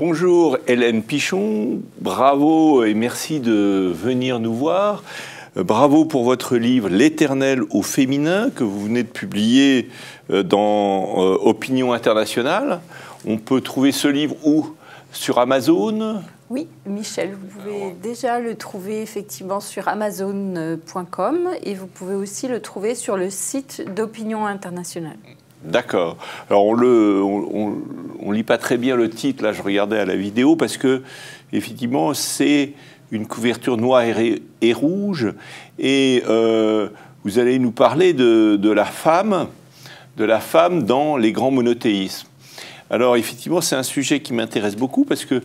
Bonjour Hélène Pichon, bravo et merci de venir nous voir. Bravo pour votre livre « L'éternel au féminin » que vous venez de publier dans Opinion internationale. On peut trouver ce livre où? Sur Amazon? Oui, Michel, vous pouvez déjà le trouver effectivement sur amazon.com et vous pouvez aussi le trouver sur le site d'Opinion internationale. D'accord. Alors on lit pas très bien le titre, là je regardais à la vidéo, parce que effectivement c'est une couverture noire et rouge, et vous allez nous parler de la femme dans les grands monothéismes. Alors effectivement c'est un sujet qui m'intéresse beaucoup, parce que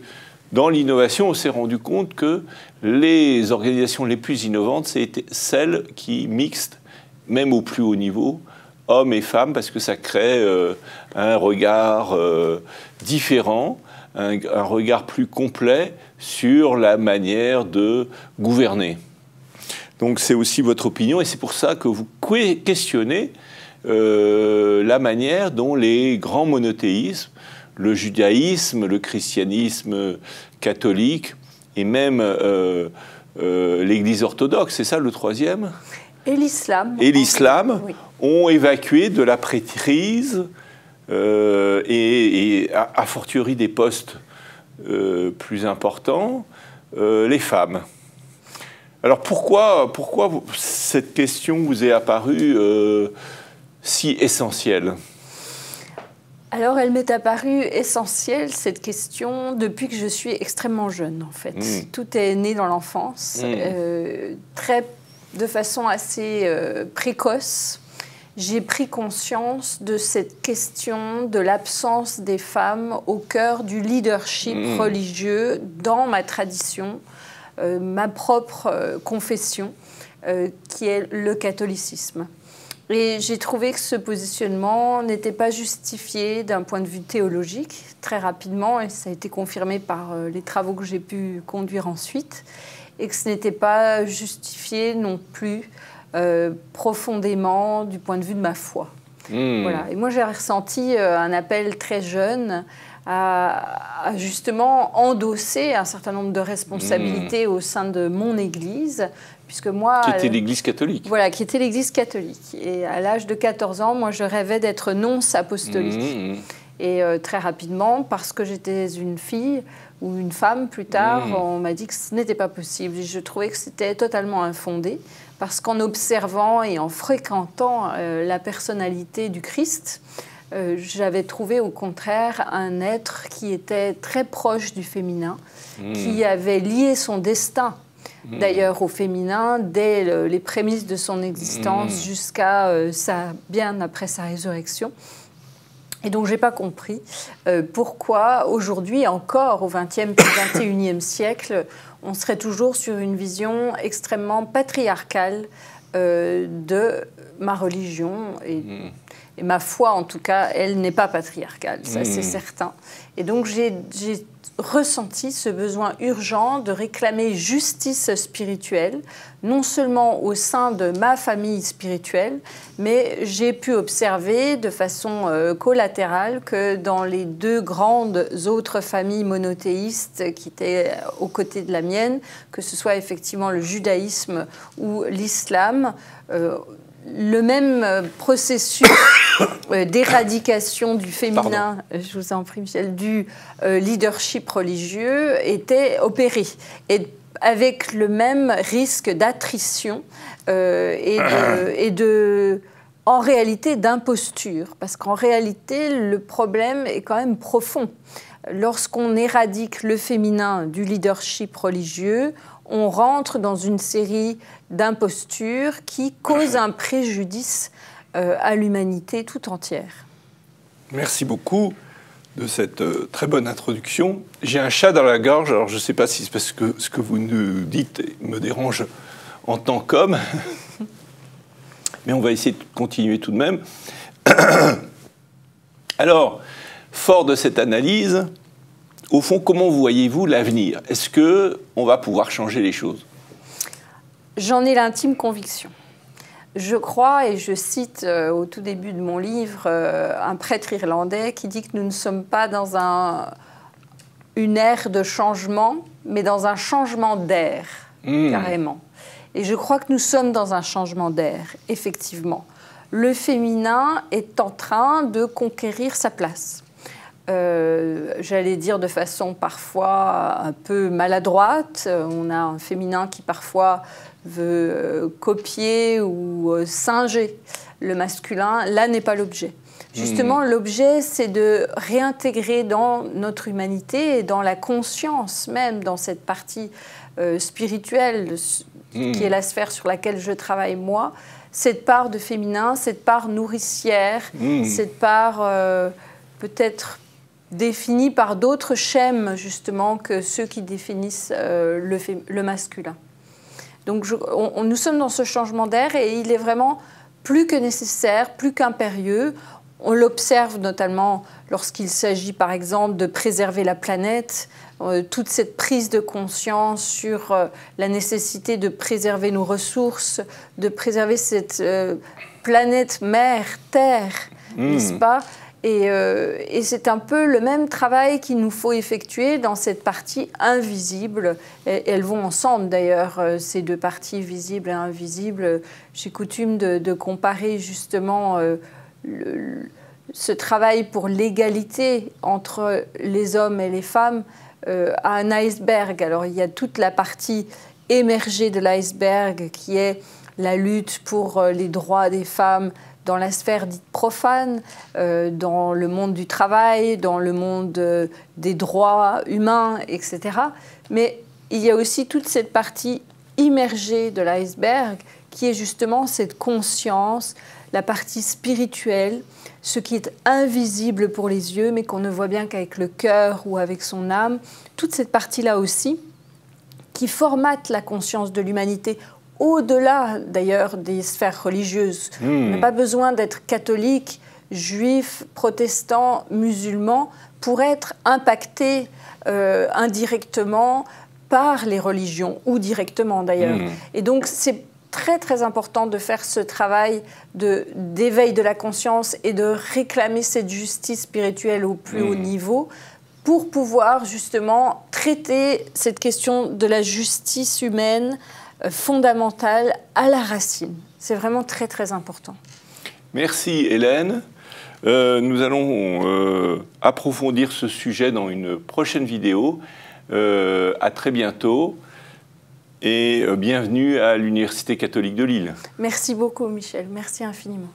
dans l'innovation on s'est rendu compte que les organisations les plus innovantes c'était celles qui mixent, même au plus haut niveau, hommes et femmes, parce que ça crée un regard différent, un regard plus complet sur la manière de gouverner. Donc c'est aussi votre opinion, et c'est pour ça que vous questionnez la manière dont les grands monothéismes, le judaïsme, le christianisme catholique, et même l'Église orthodoxe, c'est ça le troisième ? Et l'islam. Et l'islam, oui, ont évacué de la prêtrise et a fortiori des postes plus importants, les femmes. Alors pourquoi cette question vous est apparue si essentielle? Alors, elle m'est apparue essentielle, cette question, depuis que je suis extrêmement jeune, en fait. Tout est né dans l'enfance, de façon assez précoce. J'ai pris conscience de cette question de l'absence des femmes au cœur du leadership religieux dans ma tradition, ma propre confession, qui est le catholicisme. Et j'ai trouvé que ce positionnement n'était pas justifié d'un point de vue théologique, très rapidement, et ça a été confirmé par les travaux que j'ai pu conduire ensuite, et que ce n'était pas justifié non plus profondément du point de vue de ma foi. Voilà. Et moi, j'ai ressenti un appel très jeune à justement endosser un certain nombre de responsabilités au sein de mon Église, puisque moi... Qui était l'Église catholique. Voilà, qui était l'Église catholique. Et à l'âge de 14 ans, moi, je rêvais d'être nonce apostolique. Et très rapidement, parce que j'étais une fille ou une femme plus tard, on m'a dit que ce n'était pas possible. Et je trouvais que c'était totalement infondé, parce qu'en observant et en fréquentant la personnalité du Christ, j'avais trouvé au contraire un être qui était très proche du féminin, qui avait lié son destin d'ailleurs au féminin dès les prémices de son existence jusqu'à bien après sa résurrection. Et donc, je n'ai pas compris pourquoi, aujourd'hui, encore au XXe et XXIe siècle, on serait toujours sur une vision extrêmement patriarcale de ma religion. Et ma foi, en tout cas, elle n'est pas patriarcale, ça c'est certain. Et donc, j'ai ressenti ce besoin urgent de réclamer justice spirituelle, non seulement au sein de ma famille spirituelle, mais j'ai pu observer de façon collatérale que dans les deux grandes autres familles monothéistes qui étaient aux côtés de la mienne, que ce soit effectivement le judaïsme ou l'islam, le même processus d'éradication du féminin, je vous en prie Michel, du leadership religieux était opéré. Et avec le même risque d'attrition en réalité d'imposture. Parce qu'en réalité, le problème est quand même profond. Lorsqu'on éradique le féminin du leadership religieux, on rentre dans une série d'impostures qui causent un préjudice à l'humanité tout entière. Merci beaucoup. de cette très bonne introduction. J'ai un chat dans la gorge, alors je ne sais pas si c'est parce que ce que vous nous dites me dérange en tant qu'homme, mais on va essayer de continuer tout de même. Alors, fort de cette analyse, au fond, comment voyez-vous l'avenir? Est-ce qu'on va pouvoir changer les choses? J'en ai l'intime conviction. Je crois, et je cite au tout début de mon livre un prêtre irlandais qui dit que nous ne sommes pas dans une ère de changement, mais dans un changement d'air, carrément. Et je crois que nous sommes dans un changement d'air, effectivement. Le féminin est en train de conquérir sa place. J'allais dire de façon parfois un peu maladroite. On a un féminin qui parfois veut copier ou singer le masculin. Là n'est pas l'objet. Justement, l'objet, c'est de réintégrer dans notre humanité et dans la conscience même, dans cette partie spirituelle, qui est la sphère sur laquelle je travaille moi, cette part de féminin, cette part nourricière, cette part peut-être définie par d'autres schèmes, justement, que ceux qui définissent le masculin. Donc nous sommes dans ce changement d'air et il est vraiment plus que nécessaire, plus qu'impérieux. On l'observe notamment lorsqu'il s'agit, par exemple, de préserver la planète, toute cette prise de conscience sur la nécessité de préserver nos ressources, de préserver cette planète mère, Terre, n'est-ce pas ? Et c'est un peu le même travail qu'il nous faut effectuer dans cette partie invisible. Et elles vont ensemble d'ailleurs, ces deux parties visibles et invisibles. J'ai coutume de comparer justement ce travail pour l'égalité entre les hommes et les femmes à un iceberg. Alors il y a toute la partie émergée de l'iceberg qui est la lutte pour les droits des femmes dans la sphère dite profane, dans le monde du travail, dans le monde des droits humains, etc. Mais il y a aussi toute cette partie immergée de l'iceberg qui est justement cette conscience, la partie spirituelle, ce qui est invisible pour les yeux, mais qu'on ne voit bien qu'avec le cœur ou avec son âme. Toute cette partie-là aussi, qui formate la conscience de l'humanité, au-delà d'ailleurs des sphères religieuses. On n'a pas besoin d'être catholique, juif, protestant, musulman pour être impacté indirectement par les religions, ou directement d'ailleurs. Et donc c'est très très important de faire ce travail d'éveil de la conscience et de réclamer cette justice spirituelle au plus haut niveau pour pouvoir justement traiter cette question de la justice humaine fondamentale à la racine. C'est vraiment très très important. Merci Hélène. Nous allons approfondir ce sujet dans une prochaine vidéo. À très bientôt et bienvenue à l'Université catholique de Lille. Merci beaucoup Michel, merci infiniment.